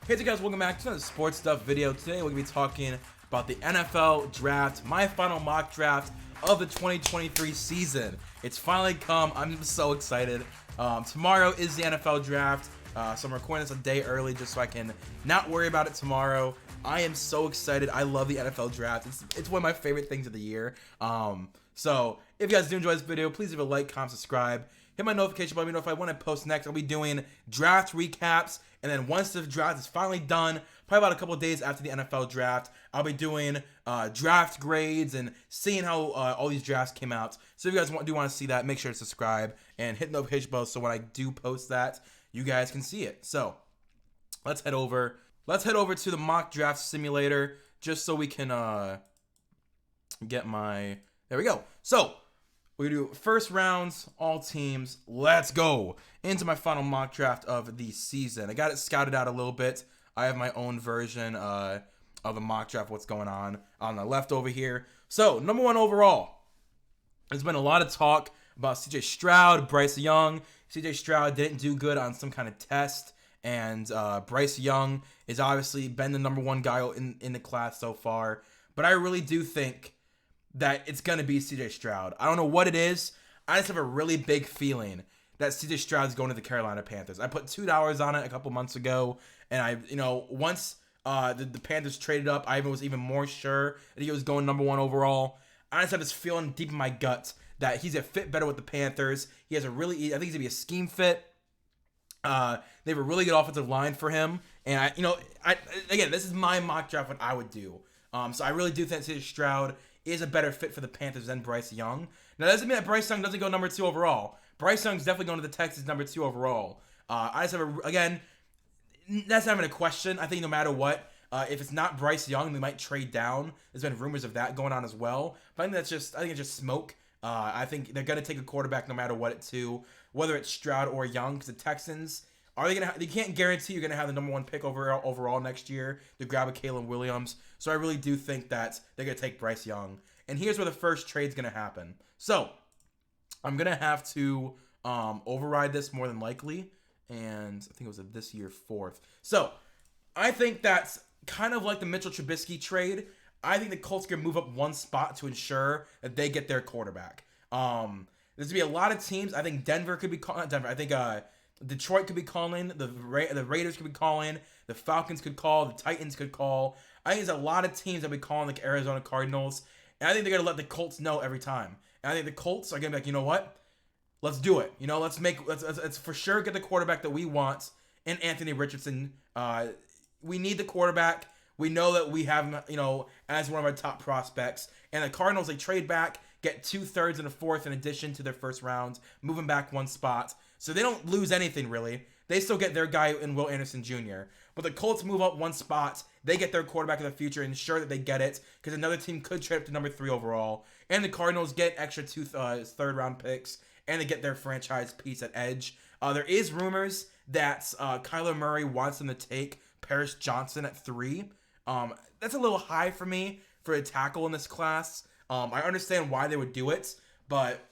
Hey guys, welcome back to another sports stuff video. Today we're going to be talking about the NFL draft, my final mock draft of the 2023 season. It's finally come. I'm so excited. Tomorrow is the NFL draft, so I'm recording this a day early just so I can not worry about it tomorrow. I am so excited. I love the NFL draft. It's one of my favorite things of the year. So if you guys do enjoy this video, please leave a like, comment, subscribe. Hit my notification button. Let me know if I want to post next. I'll be doing draft recaps, and then once the draft is finally done, probably about a couple of days after the NFL draft, I'll be doing draft grades and seeing how all these drafts came out. So if you guys do want to see that, make sure to subscribe and hit the notification bell so when I do post that, you guys can see it. So let's head over. Let's head over to the mock draft simulator just so we can get my. There we go. So we do first rounds, all teams. Let's go into my final mock draft of the season. I got it scouted out a little bit. I have my own version of the mock draft, what's going on the left over here. So, number one overall. There's been a lot of talk about C.J. Stroud, Bryce Young. C.J. Stroud didn't do good on some kind of test. And Bryce Young has obviously been the number one guy in the class so far. But I really do think that it's going to be C.J. Stroud. I don't know what it is. I just have a really big feeling that C.J. Stroud is going to the Carolina Panthers. I put $2 on it a couple months ago, and once the Panthers traded up, I was even more sure that he was going number one overall. I just have this feeling deep in my gut that he's a fit better with the Panthers. He has I think he's going to be a scheme fit. They have a really good offensive line for him. And again, this is my mock draft, what I would do. So I really do think C.J. Stroud is a better fit for the Panthers than Bryce Young. Now, that doesn't mean that Bryce Young doesn't go number 2 overall. Bryce Young's definitely going to the Texans number 2 overall. I just have again, that's not even a question. I think no matter what, if it's not Bryce Young, they might trade down. There's been rumors of that going on as well. But I think it's just smoke. I think they're going to take a quarterback no matter what at 2, whether it's Stroud or Young, because the Texans, they can't guarantee you're going to have the number 1 pick overall next year to grab a Caleb Williams. So I really do think that they're going to take Bryce Young. And here's where the first trade's going to happen. So I'm going to have to override this more than likely. And I think it was this year 4th. So I think that's kind of like the Mitchell Trubisky trade. I think the Colts are going to move up 1 spot to ensure that they get their quarterback. There's going to be a lot of teams. I think Denver could be calling. Denver. I think Detroit could be calling. The Raiders could be calling. The Falcons could call. The Titans could call. I think there's a lot of teams that will be calling, like Arizona Cardinals. And I think they're going to let the Colts know every time. And I think the Colts are going to be like, you know what? Let's do it. Let's for sure get the quarterback that we want in Anthony Richardson. We need the quarterback. We know that we have him, as one of our top prospects. And the Cardinals, they trade back, get 2/3 and a 4th in addition to their first round, moving back 1 spot. So they don't lose anything, really. They still get their guy in Will Anderson Jr. But the Colts move up 1 spot. They get their quarterback in the future and ensure that they get it, because another team could trade up to number 3 overall. And the Cardinals get extra 2 third-round picks, and they get their franchise piece at edge. There is rumors that Kyler Murray wants them to take Paris Johnson at 3. That's a little high for me for a tackle in this class. I understand why they would do it, but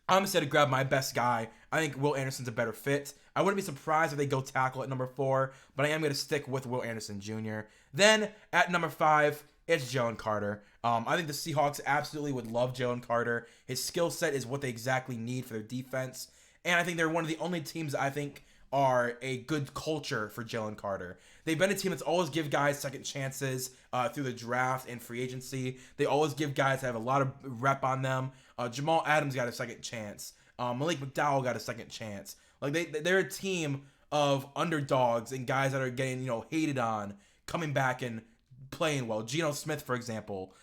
I'm going to grab my best guy. I think Will Anderson's a better fit. I wouldn't be surprised if they go tackle at number 4, but I am going to stick with Will Anderson Jr. Then, at number 5, it's Jalen Carter. I think the Seahawks absolutely would love Jalen Carter. His skill set is what they exactly need for their defense. And I think they're one of the only teams I think are a good culture for Jalen Carter. They've been a team that's always give guys second chances through the draft and free agency. They always give guys that have a lot of rep on them. Jamal Adams got a second chance. Malik McDowell got a second chance. Like they're a team of underdogs and guys that are getting hated on, coming back and playing well. Geno Smith, for example,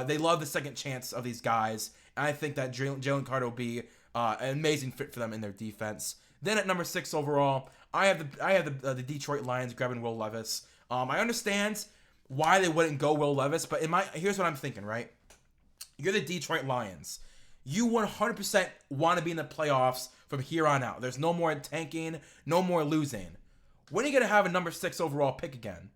they love the second chance of these guys, and I think that Jalen Carter will be an amazing fit for them in their defense. Then at number 6 overall, I have the Detroit Lions grabbing Will Levis. I understand why they wouldn't go Will Levis, but here's what I'm thinking, right? You're the Detroit Lions. You 100% want to be in the playoffs from here on out. There's no more tanking, no more losing. When are you going to have a number 6 overall pick again?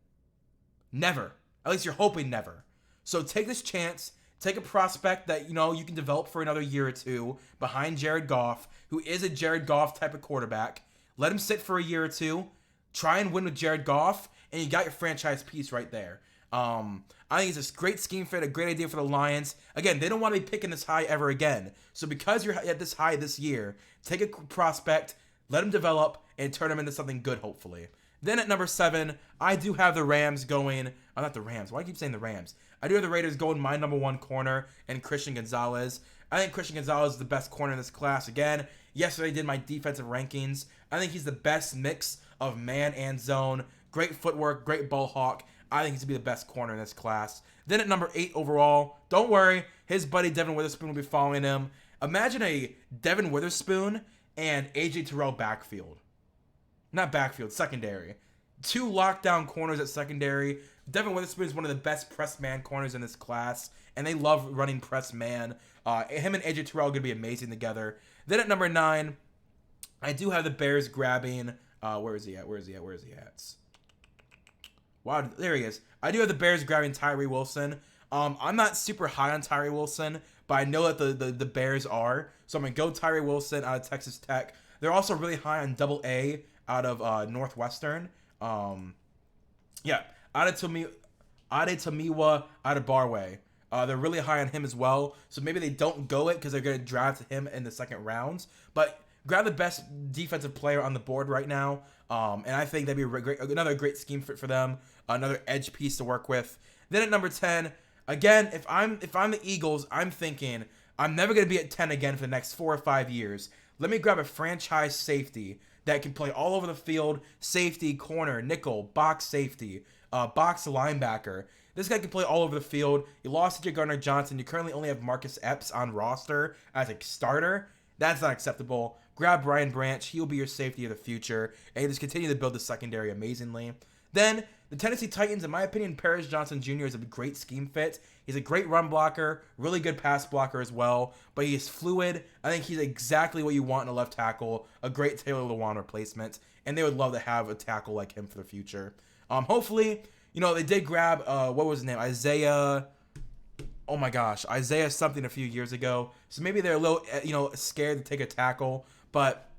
Never. At least you're hoping never. So take this chance. Take a prospect that, you can develop for another year or 2 behind Jared Goff, who is a Jared Goff type of quarterback. Let him sit for a year or 2. Try and win with Jared Goff. and you got your franchise piece right there. I think it's a great scheme fit, a great idea for the Lions. Again, they don't want to be picking this high ever again. So because you're at this high this year, take a prospect, let him develop, and turn him into something good, hopefully. Then at number 7, I do have the Rams going. Not the Rams. Why do I keep saying the Rams? I do have the Raiders going my number 1 corner and Christian Gonzalez. I think Christian Gonzalez is the best corner in this class. Again, yesterday I did my defensive rankings. I think he's the best mix of man and zone. Great footwork, great ball hawk. I think he's to be the best corner in this class. Then at number 8 overall, don't worry, his buddy Devin Witherspoon will be following him. Imagine a Devin Witherspoon and AJ Terrell backfield. Not backfield, secondary. 2 lockdown corners at secondary. Devin Witherspoon is one of the best press man corners in this class, and they love running press man. Him and AJ Terrell are going to be amazing together. Then at number 9, I do have the Bears grabbing. Where is he at? Wow, there he is. I do have the Bears grabbing Tyree Wilson. I'm not super high on Tyree Wilson, but I know that the Bears are. So I'm going to go Tyree Wilson out of Texas Tech. They're also really high on Double A out of Northwestern. Out of Tamiwa out of Barway. They're really high on him as well. So maybe they don't go it because they're going to draft him in the second rounds. But grab the best defensive player on the board right now. And I think that'd be another great scheme fit for them. Another edge piece to work with. Then at number 10, again, if I'm the Eagles, I'm thinking I'm never going to be at 10 again for the next 4 or 5 years. Let me grab a franchise safety that can play all over the field. Safety, corner, nickel, box safety, box linebacker. This guy can play all over the field. You lost to Gardner-Johnson. You currently only have Marcus Epps on roster as a starter. That's not acceptable. Grab Brian Branch. He'll be your safety of the future. And you just continue to build the secondary amazingly. Then, the Tennessee Titans, in my opinion, Paris Johnson Jr. is a great scheme fit. He's a great run blocker, really good pass blocker as well, but he is fluid. I think he's exactly what you want in a left tackle, a great Taylor Lewan replacement, and they would love to have a tackle like him for the future. Hopefully, they did grab, what was his name? Isaiah something a few years ago. So maybe they're a little, scared to take a tackle, but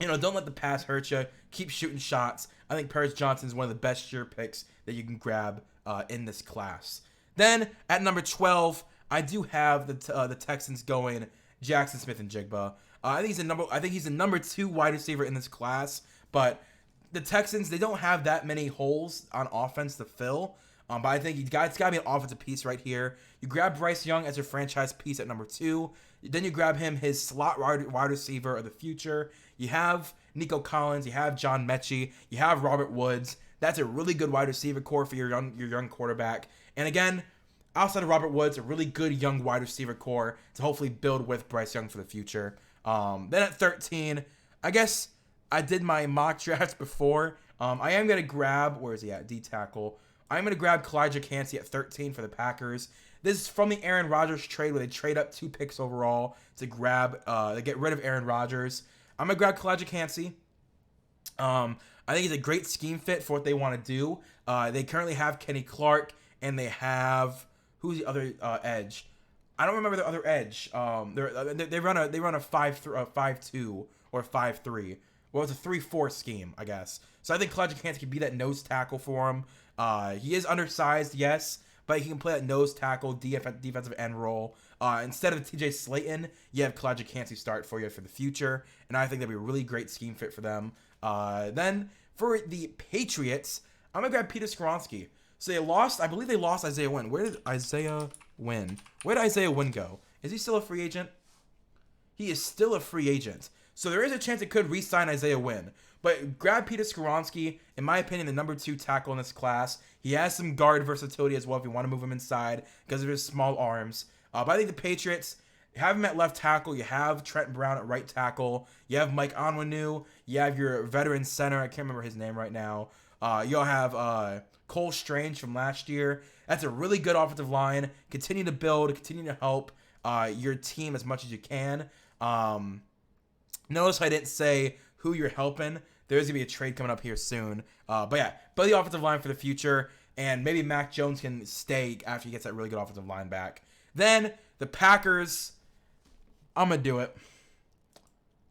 don't let the pass hurt you. Keep shooting shots. I think Paris Johnson is one of the best sure picks that you can grab in this class. Then at number 12, I do have the Texans going Jackson Smith-Njigba. I think he's a number 2 wide receiver in this class, but the Texans, they don't have that many holes on offense to fill. But I think it's got to be an offensive piece right here. You grab Bryce Young as your franchise piece at number 2. Then you grab him his slot wide receiver of the future. You have Nico Collins. You have John Mechie. You have Robert Woods. That's a really good wide receiver core for your young quarterback. And again, outside of Robert Woods, a really good young wide receiver core to hopefully build with Bryce Young for the future. Then at 13, I guess I did my mock drafts before. I am going to grab, where is he at? D tackle. I'm going to grab Kalijah Kancey at 13 for the Packers. This is from the Aaron Rodgers trade where they trade up 2 picks overall to get rid of Aaron Rodgers. I'm going to grab Kalijah Kancey. I think he's a great scheme fit for what they want to do. They currently have Kenny Clark, and they have, who's the other edge? I don't remember the other edge. They run a 5-2 or 5-3. Well, it's a 3-4 scheme, I guess. So I think Kalijah Kancey can be that nose tackle for him. He is undersized, yes, but he can play that nose tackle, defensive end role. Instead of TJ Slayton, you have Kalijah Kancey start for you for the future, and I think that'd be a really great scheme fit for them. Then for the Patriots, I'm gonna grab Peter Skoronski. So I believe they lost Isaiah Wynn. Where did Isaiah Wynn go? Is he still a free agent? He is still a free agent. So there is a chance it could re-sign Isaiah Wynn. But grab Peter Skoronski, in my opinion, the number 2 tackle in this class. He has some guard versatility as well if you want to move him inside because of his small arms. But I think the Patriots have him at left tackle. You have Trent Brown at right tackle. You have Mike Onwenu. You have your veteran center. I can't remember his name right now. You'll have Cole Strange from last year. That's a really good offensive line. Continue to build. Continue to help your team as much as you can. Notice I didn't say who you're helping. There's going to be a trade coming up here soon. But yeah, build the offensive line for the future. And maybe Mac Jones can stay after he gets that really good offensive line back. Then the Packers, I'm going to do it.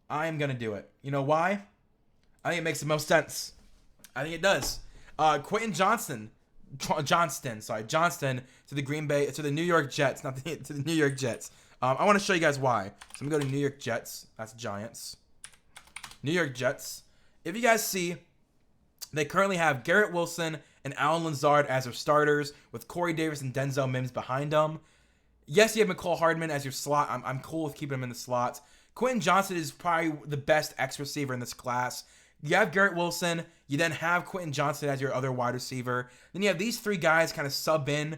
I am going to do it. You know why? I think it makes the most sense. I think it does. Quentin Johnston to the New York Jets, not to the New York Jets. I want to show you guys why. So I'm gonna go to New York Jets. That's Giants. New York Jets. If you guys see, they currently have Garrett Wilson and Alan Lazard as their starters, with Corey Davis and Denzel Mims behind them. Yes, you have McCall Hardman as your slot. I'm cool with keeping him in the slot. Quentin Johnston is probably the best X receiver in this class. You have Garrett Wilson. You then have Quentin Johnston as your other wide receiver. Then you have these three guys kind of sub in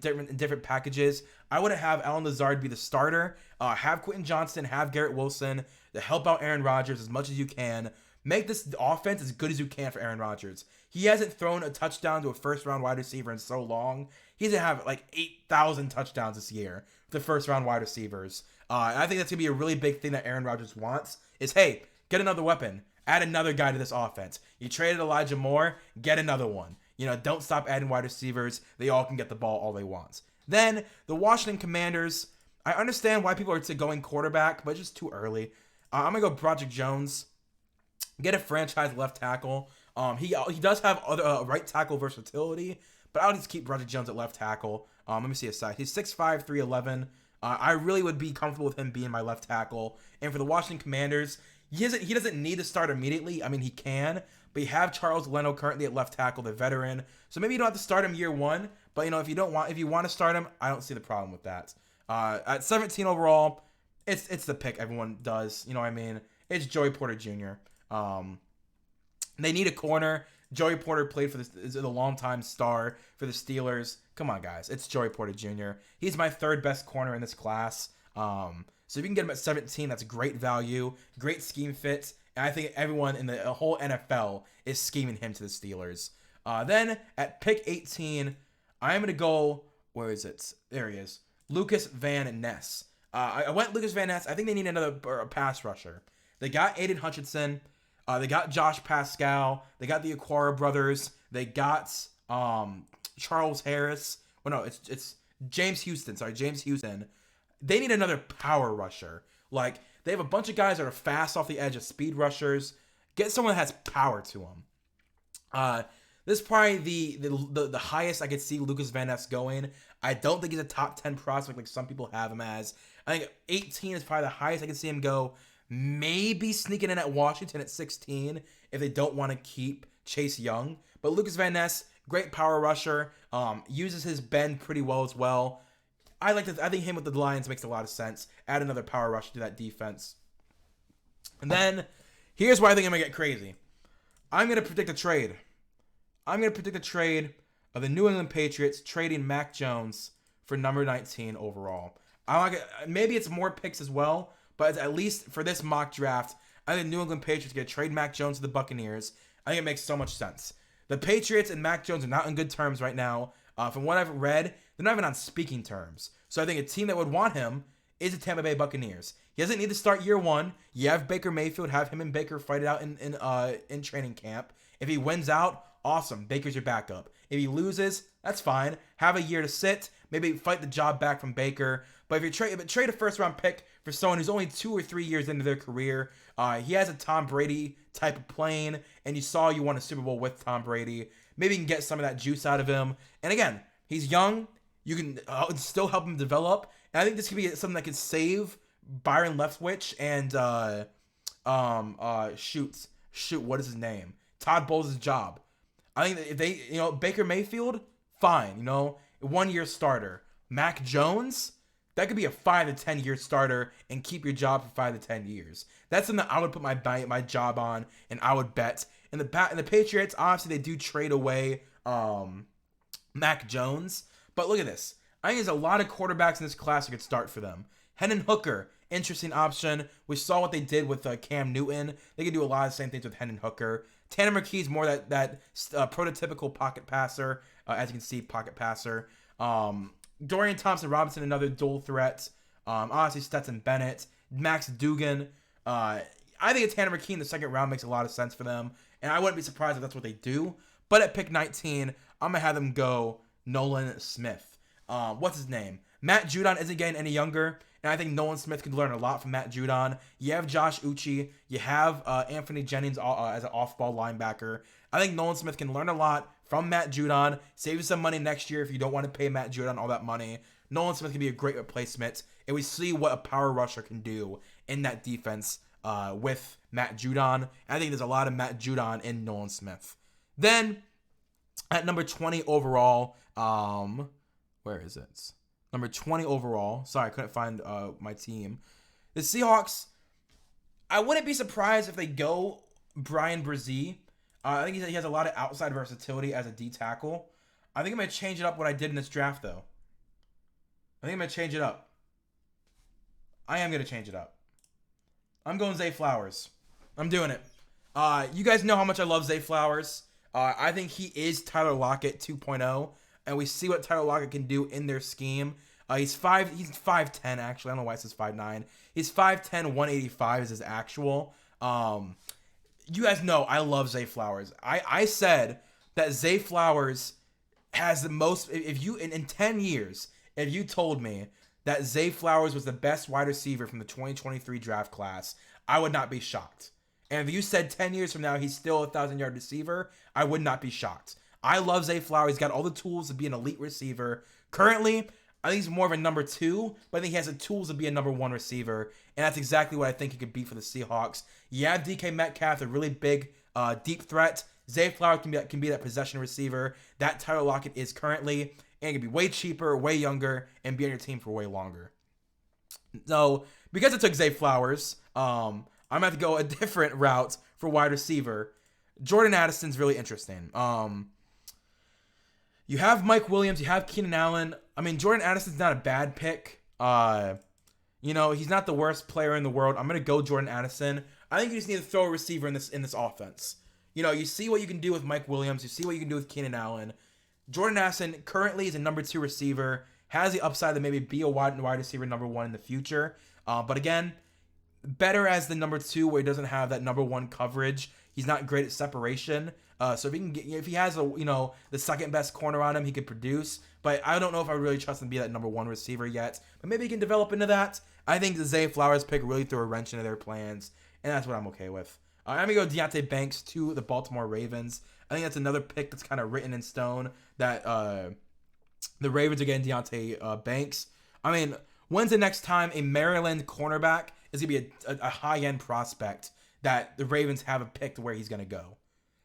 different packages. I would have Alan Lazard be the starter. Have Quentin Johnston, have Garrett Wilson to help out Aaron Rodgers as much as you can. Make this offense as good as you can for Aaron Rodgers. He hasn't thrown a touchdown to a first-round wide receiver in so long. He's going to have like 8,000 touchdowns this year for the first-round wide receivers. I think that's going to be a really big thing that Aaron Rodgers wants is, hey, get another weapon. Add another guy to this offense. You traded Elijah Moore, get another one. Don't stop adding wide receivers. They all can get the ball all they want. Then, the Washington Commanders. I understand why people are going quarterback, but it's just too early. I'm going to go Broderick Jones. Get a franchise left tackle. He does have other right tackle versatility, but I'll just keep Broderick Jones at left tackle. Let me see his size. He's 6'5", 311. I really would be comfortable with him being my left tackle. And for the Washington Commanders, he doesn't need to start immediately. I mean, he can, but you have Charles Leno currently at left tackle, the veteran. So maybe you don't have to start him year one, but if you want to start him, I don't see the problem with that. At 17 overall, it's the pick everyone does. You know what I mean? It's Joey Porter Jr. They need a corner. Joey Porter played is a longtime star for the Steelers. Come on, guys. It's Joey Porter Jr. He's my third best corner in this class. So if you can get him at 17, that's great value, great scheme fit, and I think everyone in the whole NFL is scheming him to the Steelers. Then at pick 18, I'm going to go, where is it? There he is. Lucas Van Ness. I went Lucas Van Ness. I think they need another pass rusher. They got Aiden Hutchinson. They got Josh Pascal. They got the Aquara brothers. They got Charles Harris. Well, no, it's James Houston. Sorry, James Houston. They need another power rusher. Like, they have a bunch of guys that are fast off the edge of speed rushers. Get someone that has power to them. This is probably the highest I could see Lucas Van Ness going. I don't think he's a top 10 prospect like some people have him as. I think 18 is probably the highest I can see him go. Maybe sneaking in at Washington at 16 if they don't want to keep Chase Young. But Lucas Van Ness, great power rusher. Uses his bend pretty well as well. I think him with the Lions makes a lot of sense. Add another power rusher to that defense. And then, here's where I think I'm going to get crazy. I'm going to predict a trade. I'm going to predict a trade of the New England Patriots trading Mac Jones for number 19 overall. Maybe it's more picks as well, but at least for this mock draft, I think New England Patriots get to trade Mac Jones to the Buccaneers. I think it makes so much sense. The Patriots and Mac Jones are not on good terms right now. From what I've read, they're not even on speaking terms. So I think a team that would want him is the Tampa Bay Buccaneers. He doesn't need to start year one. You have Baker Mayfield, have him and Baker fight it out in training camp. If he wins out, awesome. Baker's your backup. If he loses, that's fine. Have a year to sit. Maybe fight the job back from Baker. But if you trade a first round pick for someone who's only 2 or 3 years into their career, he has a Tom Brady type of playing, and you won a Super Bowl with Tom Brady. Maybe you can get some of that juice out of him. And again, he's young. You can still help him develop. And I think this could be something that could save Byron Leftwich and what is his name? Todd Bowles' job. I think that if they, Baker Mayfield, fine, 1 year starter. Mac Jones, that could be a 5 to 10 year starter and keep your job for 5 to 10 years. That's something that I would put my job on, and I would bet. And the Patriots, obviously, they do trade away Mac Jones. But look at this. I think there's a lot of quarterbacks in this class who could start for them. Hendon Hooker, interesting option. We saw what they did with Cam Newton. They could do a lot of the same things with Hendon Hooker. Tanner McKee's more that prototypical pocket passer, as you can see, pocket passer. Dorian Thompson-Robinson, another dual threat. Honestly, Stetson Bennett, Max Duggan. I think a Tanner McKee in the second round makes a lot of sense for them, and I wouldn't be surprised if that's what they do. But at pick 19, I'm going to have them go Nolan Smith. What's his name? Matt Judon isn't getting any younger, and I think Nolan Smith could learn a lot from Matt Judon. You have Josh Uche. You have Anthony Jennings as an off-ball linebacker. I think Nolan Smith can learn a lot from Matt Judon, save you some money next year if you don't want to pay Matt Judon all that money. Nolan Smith can be a great replacement, and we see what a power rusher can do in that defense with Matt Judon. I think there's a lot of Matt Judon in Nolan Smith. Then, at number 20 overall, where is it? Number 20 overall. Sorry, I couldn't find my team. The Seahawks, I wouldn't be surprised if they go Brian Brzee. I think he has a lot of outside versatility as a D tackle. I think I'm going to change it up what I did in this draft, though. I think I'm going to change it up. I am going to change it up. I'm going Zay Flowers. I'm doing it. You guys know how much I love Zay Flowers. I think he is Tyler Lockett 2.0, and we see what Tyler Lockett can do in their scheme. He's 5'10", actually. I don't know why it says 5'9". He's 5'10", 185 is his actual. You guys know I love Zay Flowers. I said that Zay Flowers has the most, if you, in 10 years, if you told me that Zay Flowers was the best wide receiver from the 2023 draft class, I would not be shocked. And if you said 10 years from now he's still a 1,000-yard receiver, I would not be shocked. I love Zay Flowers. He's got all the tools to be an elite receiver. Currently, I think he's more of a number 2, but I think he has the tools to be a number 1 receiver, and that's exactly what I think he could be for the Seahawks. You have DK Metcalf, a really big, deep threat. Zay Flowers can be that possession receiver that Tyler Lockett is currently, and can be way cheaper, way younger, and be on your team for way longer. So, because I took Zay Flowers, I'm going to have to go a different route for wide receiver. Jordan Addison's really interesting. You have Mike Williams, you have Keenan Allen. I mean, Jordan Addison's not a bad pick. He's not the worst player in the world. I'm going to go Jordan Addison. I think you just need to throw a receiver in this offense. You see what you can do with Mike Williams. You see what you can do with Keenan Allen. Jordan Addison currently is a number 2 receiver, has the upside to maybe be a wide receiver number 1 in the future. But again, better as the number 2 where he doesn't have that number 1 coverage. He's not great at separation. So if he has the second best corner on him, he could produce. But I don't know if I really trust him to be that number 1 receiver yet. But maybe he can develop into that. I think the Zay Flowers pick really threw a wrench into their plans, and that's what I'm okay with. I'm going to go Deonte Banks to the Baltimore Ravens. I think that's another pick that's kind of written in stone that the Ravens are getting Deonte Banks. I mean, when's the next time a Maryland cornerback is going to be a high-end prospect that the Ravens haven't picked where he's going to go?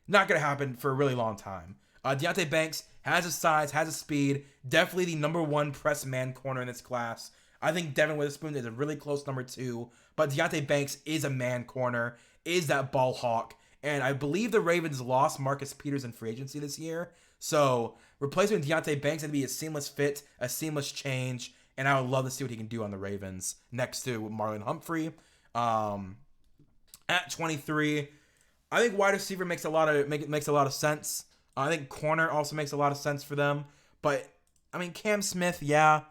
Not going to happen for a really long time. Deonte Banks has a size, has a speed, definitely the number 1 press man corner in this class. I think Devin Witherspoon is a really close number 2, but Deonte Banks is a man corner, is that ball hawk, and I believe the Ravens lost Marcus Peters in free agency this year, so replacing Deonte Banks would be a seamless fit, a seamless change, and I would love to see what he can do on the Ravens next to Marlon Humphrey. At 23, I think wide receiver makes a lot of sense. I think corner also makes a lot of sense for them. But, I mean, Cam Smith, yeah.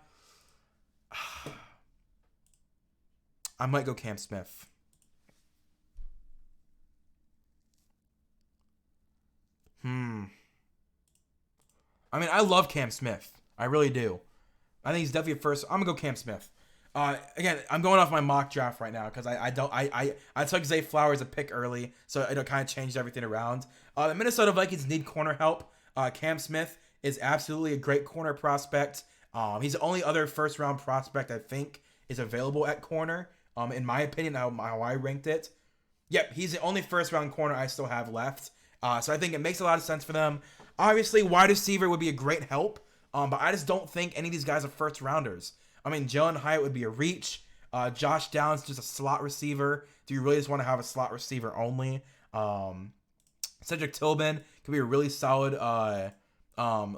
I might go Cam Smith. I mean, I love Cam Smith. I really do. I think he's definitely a first. I'm going to go Cam Smith. Again, I'm going off my mock draft right now because I took Zay Flowers a pick early, so it kind of changed everything around. The Minnesota Vikings need corner help. Cam Smith is absolutely a great corner prospect. He's the only other first round prospect I think is available at corner. In my opinion, how I ranked it. Yep, he's the only first round corner I still have left. So I think it makes a lot of sense for them. Obviously, wide receiver would be a great help, but I just don't think any of these guys are first rounders. I mean, Jalen Hyatt would be a reach. Josh Downs just a slot receiver. Do you really just want to have a slot receiver only? Cedric Tillman could be a really solid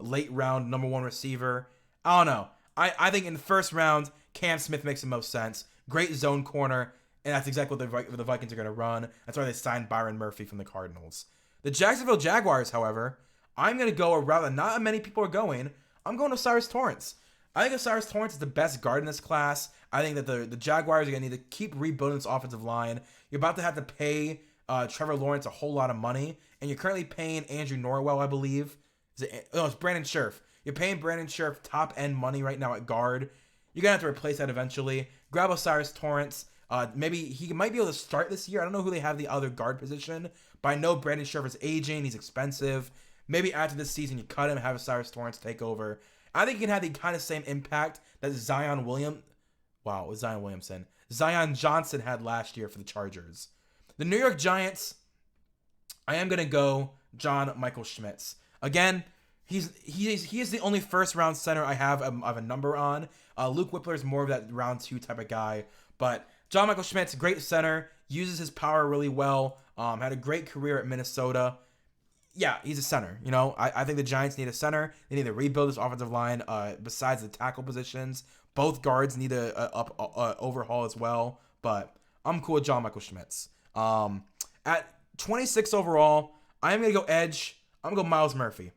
late round number 1 receiver. I don't know. I think in the first round, Cam Smith makes the most sense. Great zone corner, and that's exactly what the Vikings are going to run. That's why they signed Byron Murphy from the Cardinals. The Jacksonville Jaguars, however, I'm going to go a route that not many people are going. I'm going to O'Cyrus Torrence. I think O'Cyrus Torrence is the best guard in this class. I think that the Jaguars are going to need to keep rebuilding this offensive line. You're about to have to pay Trevor Lawrence a whole lot of money, and you're currently paying Andrew Norwell, I believe. It's Brandon Scherf. You're paying Brandon Scherf top-end money right now at guard. you're going to have to replace that eventually. Grab O'Cyrus Torrence. Maybe he might be able to start this year. I don't know who they have the other guard position, but I know Brandon Scherfer's aging. He's expensive. Maybe after this season, you cut him, have O'Cyrus Torrence take over. I think he can have the kind of same impact that Zion Johnson had last year for the Chargers. The New York Giants, I am going to go John Michael Schmitz. Again, he is the only first round center I have a number on. Luke Whippler is more of that round 2 type of guy. But John Michael Schmitz, great center, uses his power really well, had a great career at Minnesota. Yeah, he's a center. You know, I think the Giants need a center. They need to rebuild this offensive line besides the tackle positions. Both guards need a overhaul as well. But I'm cool with John Michael Schmitz. At 26 overall, I am going to go edge. I'm going to go Myles Murphy.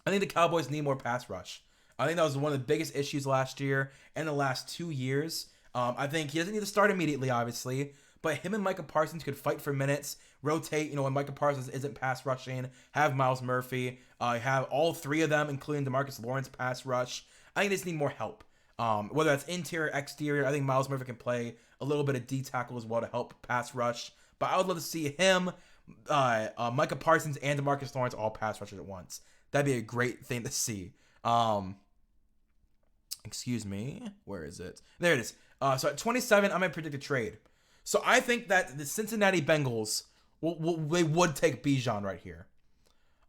I think the Cowboys need more pass rush. I think that was one of the biggest issues last year and the last 2 years. I think he doesn't need to start immediately, obviously, but him and Micah Parsons could fight for minutes, rotate, when Micah Parsons isn't pass rushing, have Myles Murphy, have all 3 of them, including DeMarcus Lawrence, pass rush. I think they just need more help. Whether that's interior, exterior, I think Myles Murphy can play a little bit of D tackle as well to help pass rush. But I would love to see him, Micah Parsons, and DeMarcus Lawrence all pass rushers at once. That'd be a great thing to see. Excuse me. Where is it? There it is. So at 27, I'm going to predict a trade. So I think that the Cincinnati Bengals, they would take Bijan right here.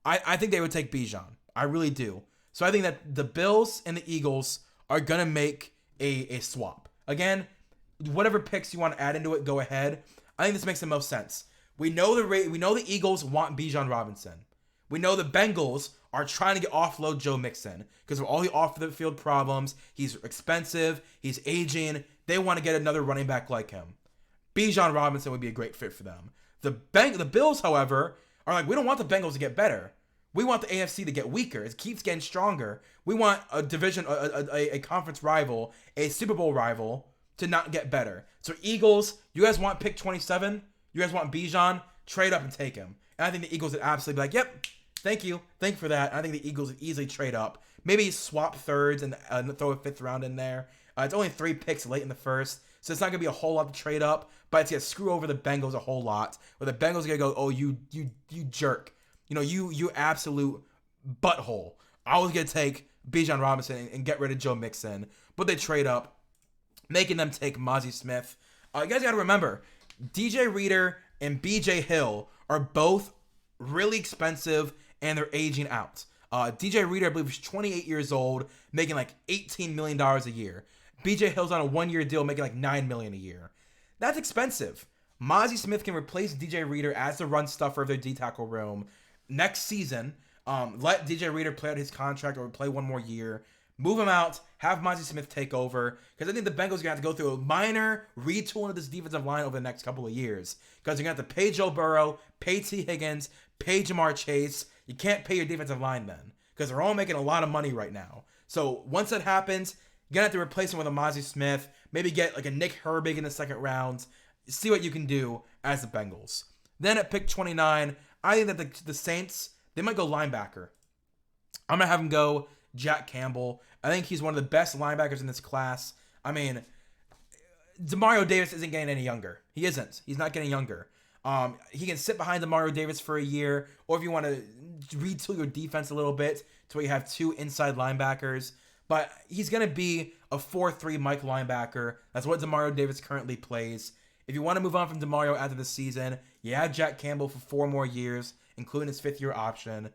I think they would take Bijan. I really do. So I think that the Bills and the Eagles are going to make a swap. Again, whatever picks you want to add into it, go ahead. I think this makes the most sense. We know the Eagles want Bijan Robinson. We know the Bengals are trying to offload Joe Mixon because of all the off-the-field problems. He's expensive. He's aging. They want to get another running back like him. Bijan Robinson would be a great fit for them. The Bills, however, are like, we don't want the Bengals to get better. We want the AFC to get weaker. It keeps getting stronger. We want a division, a conference rival, a Super Bowl rival to not get better. So Eagles, you guys want pick 27? You guys want Bijan? Trade up and take him. And I think the Eagles would absolutely be like, yep, thank you for that. I think the Eagles would easily trade up. Maybe swap thirds and throw a 5th round in there. It's only 3 picks late in the first, so it's not going to be a whole lot to trade up, but it's going to screw over the Bengals a whole lot, where the Bengals are going to go, oh, you jerk. You absolute butthole. I was going to take Bijan Robinson and get rid of Joe Mixon, but they trade up, making them take Mazi Smith. You guys got to remember, DJ Reader and BJ Hill are both really expensive, and they're aging out. DJ Reader, I believe, is 28 years old, making like $18 million a year. BJ Hill's on a 1-year deal, making like $9 million a year. That's expensive. Mazi Smith can replace DJ Reader as the run stuffer of their D-tackle room next season. Let DJ Reader play out his contract or play 1 more year. Move him out. Have Mazi Smith take over. Because I think the Bengals are going to have to go through a minor retooling of this defensive line over the next couple of years. Because you're going to have to pay Joe Burrow, pay T. Higgins, pay Jamar Chase. You can't pay your defensive line then. Because they're all making a lot of money right now. So once that happens, you're going to have to replace him with a Mazi Smith. Maybe get like a Nick Herbig in the second round. See what you can do as the Bengals. Then at pick 29, I think that the Saints, they might go linebacker. I'm going to have them go Jack Campbell. I think he's one of the best linebackers in this class. I mean, Demario Davis isn't getting any younger. He isn't. He's not getting younger. He can sit behind Demario Davis for a year, or if you want to retool your defense a little bit to where you have 2 inside linebackers. But he's going to be a 4-3 Mike linebacker. That's what Demario Davis currently plays. If you want to move on from Demario after the season, you have Jack Campbell for 4 more years, including his 5th-year option.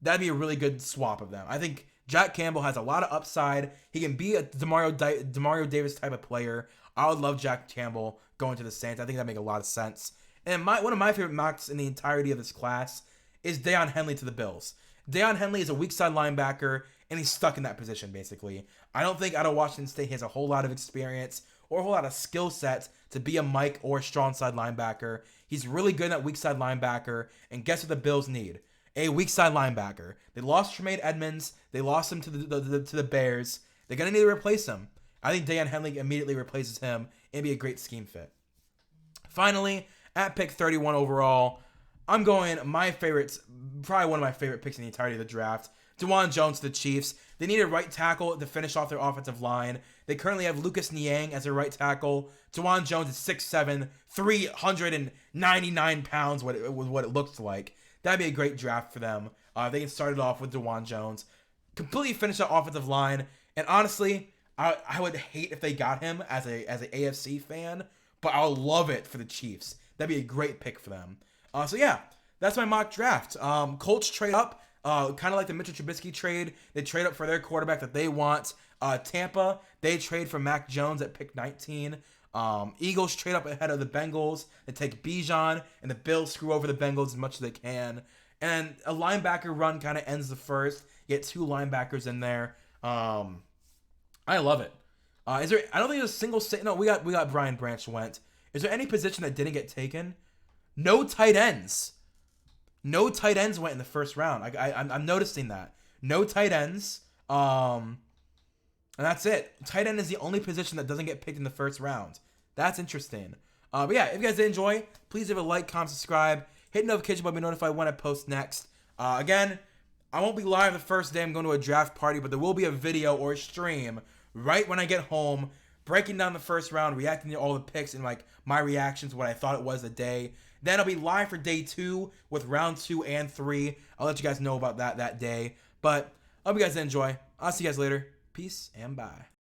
That'd be a really good swap of them. I think Jack Campbell has a lot of upside. He can be a Demario Davis type of player. I would love Jack Campbell going to the Saints. I think that'd make a lot of sense. And one of my favorite mocks in the entirety of this class is Deion Henley to the Bills. Deion Henley is a weak side linebacker, and he's stuck in that position, basically. I don't think out of Washington State he has a whole lot of experience or a whole lot of skill sets to be a Mike or strong side linebacker. He's really good at weak side linebacker, and guess what the Bills need? A weak side linebacker. They lost Tremaine Edmonds. They lost him to the Bears. They're going to need to replace him. I think Deion Henley immediately replaces him and be a great scheme fit. Finally, at pick 31 overall, I'm going my favorites, probably one of my favorite picks in the entirety of the draft, DeJuan Jones to the Chiefs. They need a right tackle to finish off their offensive line. They currently have Lucas Niang as their right tackle. Dawand Jones is 6'7", 399 pounds, what it looks like. That'd be a great draft for them. They can start it off with Dawand Jones. Completely finish that offensive line. And honestly, I would hate if they got him as an AFC fan, but I'll love it for the Chiefs. That'd be a great pick for them. So yeah, that's my mock draft. Colts trade up, kind of like the Mitchell Trubisky trade. They trade up for their quarterback that they want. Tampa, they trade for Mac Jones at pick 19. Eagles trade up ahead of the Bengals. They take Bijan, and the Bills screw over the Bengals as much as they can. And a linebacker run kind of ends the first. You get 2 linebackers in there. I love it. I don't think there's a single. No, we got Brian Branch went. Is there any position that didn't get taken? No tight ends. No tight ends went in the first round. I'm noticing that. No tight ends. And that's it. Tight end is the only position that doesn't get picked in the first round. That's interesting. But yeah, if you guys did enjoy, please leave a like, comment, subscribe, hit notification bell to be notified when I post next. Again, I won't be live the first day I'm going to a draft party, but there will be a video or a stream right when I get home, breaking down the first round, reacting to all the picks and like my reactions, what I thought it was the day. Then I'll be live for day 2 with round 2 and 3. I'll let you guys know about that day. But I hope you guys enjoy. I'll see you guys later. Peace and bye.